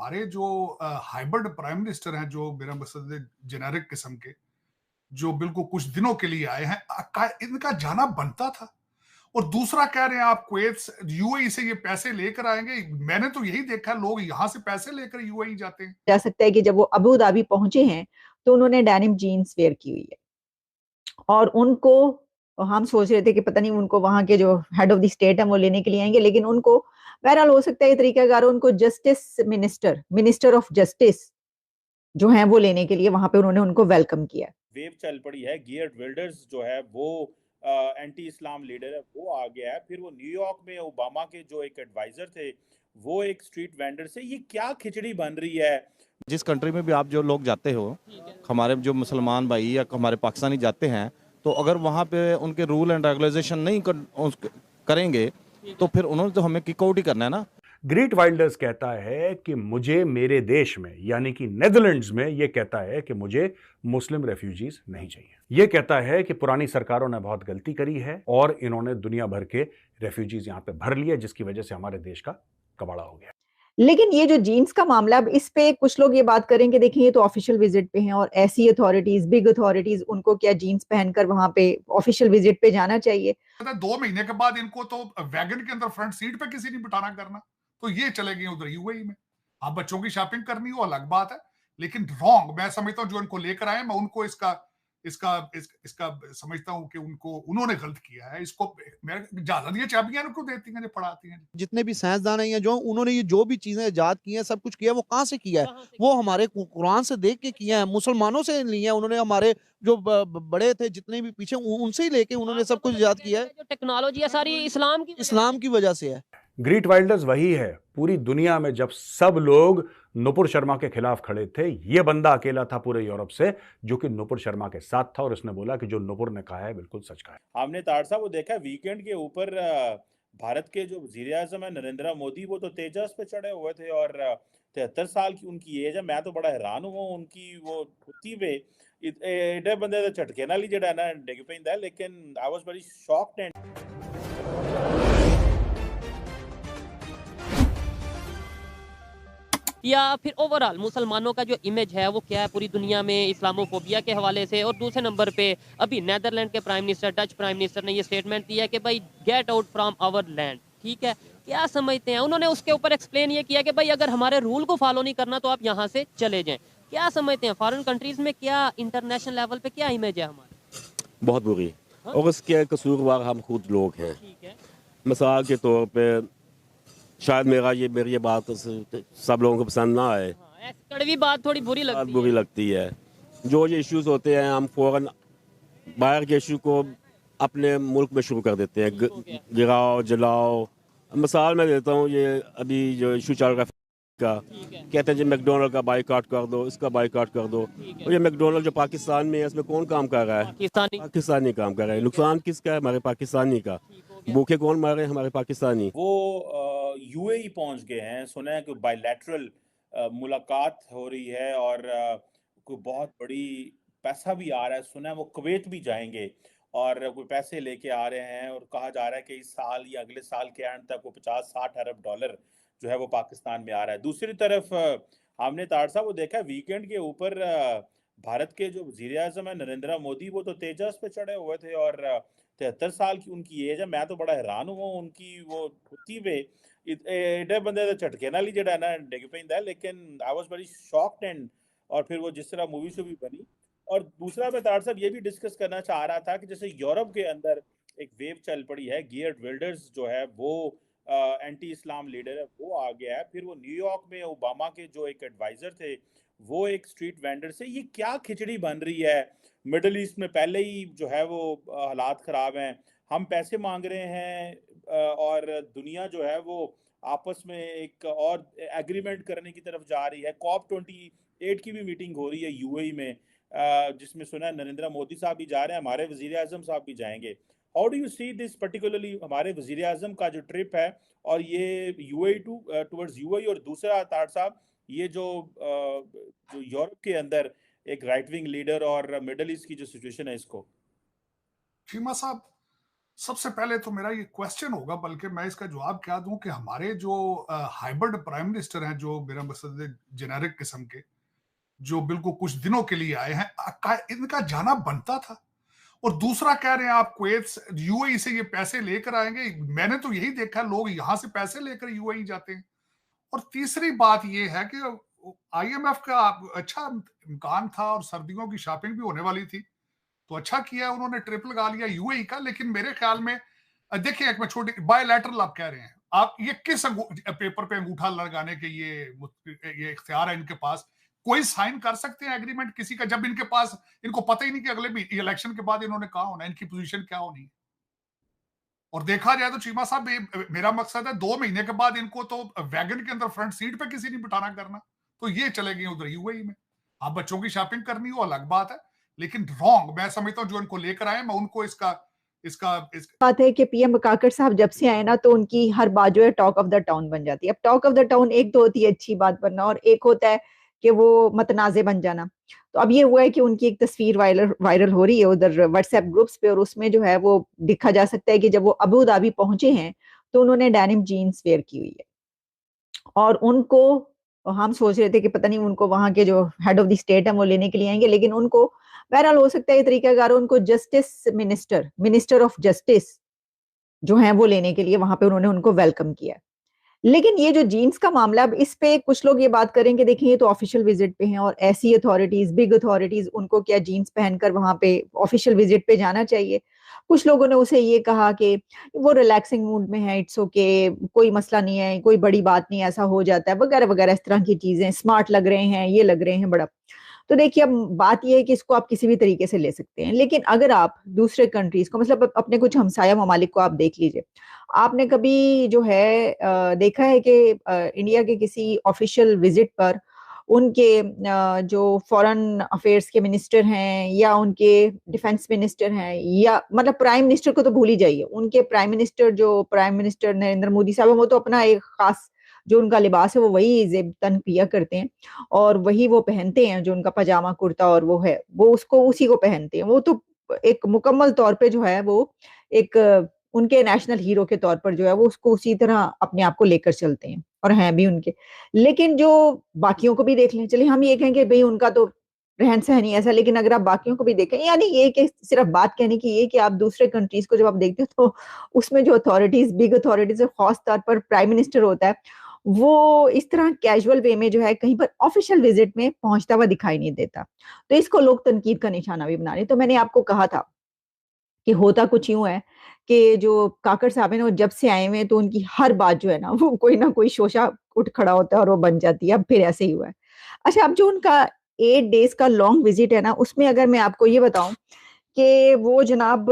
हमारे जो hybrid prime minister हैं, जो मेरा मकसद जेनेरिक किस्म के, जो बिल्कुल कुछ दिनों के लिए आए हैं, इनका जाना बनता था। और दूसरा कह रहे हैं आप कुवैत यूएई से ये पैसे लेकर आएंगे। मैंने तो यही देखा, लोग यहां से पैसे लेकर यूएई जाते हैं। जा सकता है कि जब वो अबू धाबी पहुंचे हैं तो उन्होंने डेनिम जीन्स वेयर की हुई है, और उनको हम सोच रहे थे कि पता नहीं उनको वहां के जो हेड ऑफ द स्टेट है वो लेने के लिए आएंगे, लेकिन उनको बहरहाल हो सकता है तरीकाकार उनको जस्टिस मिनिस्टर ऑफ जस्टिस जो है वो लेने के लिए वहां पे उन्होंने उनको वेलकम किया। वेव चल पड़ी है। गियर्ड विल्डर्स जो है वो एंटी इस्लाम लीडर है, वो आ गया है। फिर वो न्यूयॉर्क में ओबामा के जो एक एडवाइजर थे, वो एक स्ट्रीट वेंडर से। ये क्या खिचड़ी बन रही है। जिस कंट्री में भी आप जो लोग जाते हो, हमारे जो मुसलमान भाई या हमारे पाकिस्तानी जाते हैं, तो अगर वहाँ पे उनके रूल एंड रेगुलेशन नहीं करेंगे तो फिर उन्होंने तो हमें किक आउट ही करना है ना। ग्रीट वाइल्डर्स कहता है कि मुझे मेरे देश में यानी कि नेदरलैंड्स में, यह कहता है कि मुझे मुस्लिम रेफ्यूजीज नहीं चाहिए। यह कहता है कि पुरानी सरकारों ने बहुत गलती करी है और इन्होंने दुनिया भर के रेफ्यूजीज यहां पे भर लिए, जिसकी वजह से हमारे देश का कबाड़ा हो गया। लेकिन ये जो जीन्स का मामला, अब इस पे कुछ लोग ये बात करेंगे, देखिए ये तो ऑफिशियल विजिट पे हैं और ऐसी अथॉरिटीज, बिग अथॉरिटीज, उनको क्या जीन्स पहनकर वहां पे ऑफिशियल विजिट पे जाना चाहिए? 2 महीने के बाद इनको तो वैगन के अंदर फ्रंट सीट पे किसी नहीं बिठाना करना, तो ये चले गए उधर यूएई में। आप बच्चों की शॉपिंग करनी हो अलग बात है, लेकिन रॉन्ग मैं समझता हूँ जो इनको लेकर आए। मैं उनको इसका समझता हूँ कि उन्होंने गलत किया है। इसको मैं ज्यादा दिया चाबियां इनको देती हैं, जो पढ़ाती हैं। जितने भी साइंसदान हैं या जो उन्होंने ये जो भी चीजें इजाद की हैं, सब कुछ किया, वो कहाँ से किया है? वो हमारे कुरान से देख के किया है, मुसलमानों से नहीं है। उन्होंने हमारे जो बड़े थे जितने भी पीछे, उनसे ही लेके उन्होंने सब कुछ इजाद किया है। जो टेक्नोलॉजी है सारी इस्लाम की वजह से है। ग्रीट वाइल्डर्स वही है। पूरी दुनिया में जब सब लोग नुपुर शर्मा के खिलाफ खड़े थे, यह बंदा अकेला था पूरे यूरोप से जो कि नुपुर शर्मा के साथ था, और उसने बोला कि जो नुपुर ने कहा है बिल्कुल सच कहा है। हमने तार साहब वो देखा वीकेंड के ऊपर भारत के जो वजीर आजम है नरेंद्र मोदी, वो तो तेजस पे चढ़े हुए थे और 73 साल की उनकी एज है। मैं तो बड़ा हैरान हुआ उनकी वो खुदी पे एडे बंदे तो झटके नाल ही जड़ा ना डिग पैंदा, लेकिन I was very shocked. And या फिर ओवरऑल मुसलमानों का जो इमेज है वो क्या है पूरी दुनिया में इस्लामोफोबिया के हवाले से। और दूसरे नंबर पे अभी नेदरलैंड के prime minister, Dutch prime minister ने ये स्टेटमेंट दिया कि भाई get out from our land. ठीक है, क्या समझते हैं? उन्होंने उसके ऊपर एक्सप्लेन ये किया कि भाई अगर हमारे रूल को फॉलो नहीं करना तो आप यहाँ से चले जाएं। क्या समझते हैं फॉरेन कंट्रीज में क्या इंटरनेशनल लेवल पे क्या इमेज है हमारी? बहुत बुरी। और उसके कसूरवार हम खुद लोग हैं। ठीक है, मिसाल के तौर पे शायद मेरी ये बात सब लोगों को पसंद ना आए, कड़वी बात थोड़ी बुरी लगती है। जो ये इश्यूज होते हैं, हम फौरन बाहर के इशू को अपने मुल्क में शुरू कर देते हैं, गिराओ जलाओ। मिसाल मैं देता हूँ, ये अभी जो इशू चल रहा है का, कहते हैं जी मैकडोनल्ड का बाइकआउट कर दो, इसका बाइकआउट कर दो। और ये मैकडोनल्ड जो पाकिस्तान में है, इसमें कौन काम कर रहा है? पाकिस्तानी काम कर रहा है। नुकसान किसका है? हमारे पाकिस्तानी का। भूखे कौन मार रहे हैं? हमारे पाकिस्तानी। वो यूएई पहुंच गए हैं। सुना है कि बायलैटरल मुलाकात हो रही है और कोई बहुत बड़ी पैसा भी आ रहा है। सुना है वो कुवैत भी जाएंगे और कोई पैसे लेके आ रहे हैं, और कहा जा रहा है कि इस साल या अगले साल के एंड तक वो 50-60 अरब डॉलर जो है वो पाकिस्तान में आ रहा है। दूसरी तरफ हमने तार साहब वो देखा वीकेंड के ऊपर भारत के जो वजीर आजम है नरेंद्र मोदी, वो तो तेजस पे चढ़े हुए थे और 73 साल की उनकी एज है। मैं तो बड़ा हैरान हुआ उनकी वो खुदी पे एडे बंदे तो झटके नाल ही जड़ा ना डिग पैंदा, लेकिन I was very shocked. And और फिर वो जिस तरह मूवी से भी बनी। और दूसरा मैं तार साहब ये भी डिस्कस करना चाह रहा था कि जैसे यूरोप के अंदर एक वेव चल पड़ी है। गियर्ड विल्डर्स जो है वो एंटी इस्लाम लीडर है, वो आ गया है। फिर वो न्यूयॉर्क में ओबामा के जो एक एडवाइजर थे, वो एक स्ट्रीट वेंडर से। ये क्या खिचड़ी बन रही है। मिडल ईस्ट में पहले ही जो है वो हालात ख़राब हैं। हम पैसे मांग रहे हैं और दुनिया जो है वो आपस में एक और एग्रीमेंट करने की तरफ जा रही है। COP28 की भी मीटिंग हो रही है यूएई में, जिसमें सुना है नरेंद्र मोदी साहब भी जा रहे हैं, हमारे वजीर आजम साहब भी जाएंगे। How do you see this, particularly हमारे वजीर आजम का जो ट्रिप है और ये यूएई टूवर्ड्स यूएई, और दूसरा तार साहब ये जो यूरोप के अंदर एक राइट विंग लीडर और मिडल ईस्ट की जो सिचुएशन है इसको। शीमा साहब, सबसे पहले तो मेरा ये क्वेश्चन होगा, बल्कि मैं इसका जवाब क्या दूं, कि हमारे जो हाइब्रिड प्राइम मिनिस्टर हैं, जो मेरा मकसद जेनेरिक किस्म के, जो बिल्कुल कुछ दिनों के लिए आए हैं, इनका जाना बनता था। और दूसरा कह रहे हैं आप कुवैत यूएई से ये पैसे लेकर आएंगे। मैंने तो यही देखा, लोग यहां से पैसे लेकर यूएई जाते हैं। और तीसरी बात ये है कि आईएमएफ का अच्छा इम्कान था और सर्दियों की शॉपिंग भी होने वाली थी, तो अच्छा किया उन्होंने, ट्रिप लगा लिया यूएई का। लेकिन मेरे ख्याल में देखिए, एक मैं छोटी बायलैटरल आप कह रहे हैं, आप ये किस पेपर पे अंगूठा लगाने के ये इख्तियार है इनके पास? कोई साइन कर सकते हैं एग्रीमेंट किसी का, जब इनके पास, इनको पता ही नहीं कि अगले भी इलेक्शन के बाद इन्होंने कहा होना, इनकी पोजीशन क्या होनी है। और देखा जाए तो चीमा साहब, मेरा मकसद है 2 महीने के बाद इनको तो वैगन के अंदर फ्रंट सीट पे किसी नहीं बिठाना करना, तो ये चले गए उधर यूएई में। आप बच्चों की शॉपिंग करनी हो अलग बात है, लेकिन रॉन्ग मैं समझता हूं जो इनको लेकर आए, मैं उनको इसका बात है कि पीएम काकड़ साहब जब से आए ना, तो उनकी हर बात जो है टॉक ऑफ द टाउन बन जाती है। अब टॉक ऑफ द टाउन एक तो होती है अच्छी बात बनना, और एक होता है कि वो मतनाजे बन जाना। तो अब ये हुआ है कि उनकी एक तस्वीर वायरल हो रही है उधर व्हाट्सएप ग्रुप्स पे, और उसमें जो है वो दिखा जा सकता है कि जब वो अबू धाबी पहुंचे हैं तो उन्होंने डेनिम जीन्स वेयर की हुई है। और उनको, हम सोच रहे थे कि पता नहीं उनको वहां के जो हेड ऑफ द स्टेट है वो लेने के लिए आएंगे, लेकिन उनको बहरहाल हो सकता है ये तरीकाकार, उनको जस्टिस मिनिस्टर ऑफ जस्टिस जो है वो लेने के लिए वहां पे उन्होंने उनको वेलकम किया। लेकिन ये जो जीन्स का मामला, अब इस पे कुछ लोग ये बात करेंगे, देखिए ये तो ऑफिशियल विजिट पे हैं, और ऐसी अथॉरिटीज, बिग अथॉरिटीज, उनको क्या जीन्स पहनकर वहां पे ऑफिशियल विजिट पे जाना चाहिए? कुछ लोगों ने उसे ये कहा कि वो रिलैक्सिंग मूड में है, इट्स ओके, कोई मसला नहीं है, कोई बड़ी बात नहीं, ऐसा हो जाता है वगैरह वगैरह, इस तरह की चीजें, स्मार्ट लग रहे हैं, ये लग रहे हैं बड़ा। तो देखिए, अब बात यह है कि इसको आप किसी भी तरीके से ले सकते हैं, लेकिन अगर आप दूसरे कंट्रीज को, मतलब अपने कुछ हमसाया ममालिक को आप देख लीजिए, आपने कभी जो है देखा है कि इंडिया के किसी ऑफिशियल विजिट पर उनके जो फॉरेन अफेयर्स के मिनिस्टर हैं, या उनके डिफेंस मिनिस्टर हैं, या मतलब प्राइम मिनिस्टर को तो भूल ही जाइए, उनके प्राइम मिनिस्टर नरेंद्र मोदी साहब, वो तो अपना एक खास जो उनका लिबास है वो वही जेब तन पिया करते हैं, और वही वो पहनते हैं, जो उनका पजामा कुर्ता और वो है, वो उसको उसी को पहनते हैं। वो तो एक मुकम्मल तौर पे जो है वो एक उनके नेशनल हीरो के तौर पर जो है वो उसको उसी तरह अपने आप को लेकर चलते हैं, और हैं भी उनके। लेकिन जो बाकियों को भी देख लें, चलिए हम ये कहें कि भाई उनका तो रहन सहन ही ऐसा, लेकिन अगर आप बाकियों को भी देखें, यानी ये कि सिर्फ बात कहने की ये कि आप दूसरे कंट्रीज को जब आप देखते हो तो उसमें जो अथॉरिटीज, बिग अथॉरिटीज, खास तौर पर प्राइम मिनिस्टर होता है, वो इस तरह कैजुअल वे में जो है कहीं पर ऑफिशियल विजिट में पहुंचता हुआ दिखाई नहीं देता। तो इसको लोग तनकीद का निशाना भी बना रहे। तो मैंने आपको कहा था कि होता कुछ यूं है कि जो काकड़ साहब है ना, वो जब से आए हुए हैं तो उनकी हर बात जो है ना कोई शोशा उठ खड़ा होता है और वो बन जाती है। अब फिर ऐसे ही हुआ है। अच्छा, अब जो उनका 8 डेज का लॉन्ग विजिट है ना, उसमें अगर मैं आपको ये बताऊं कि वो जनाब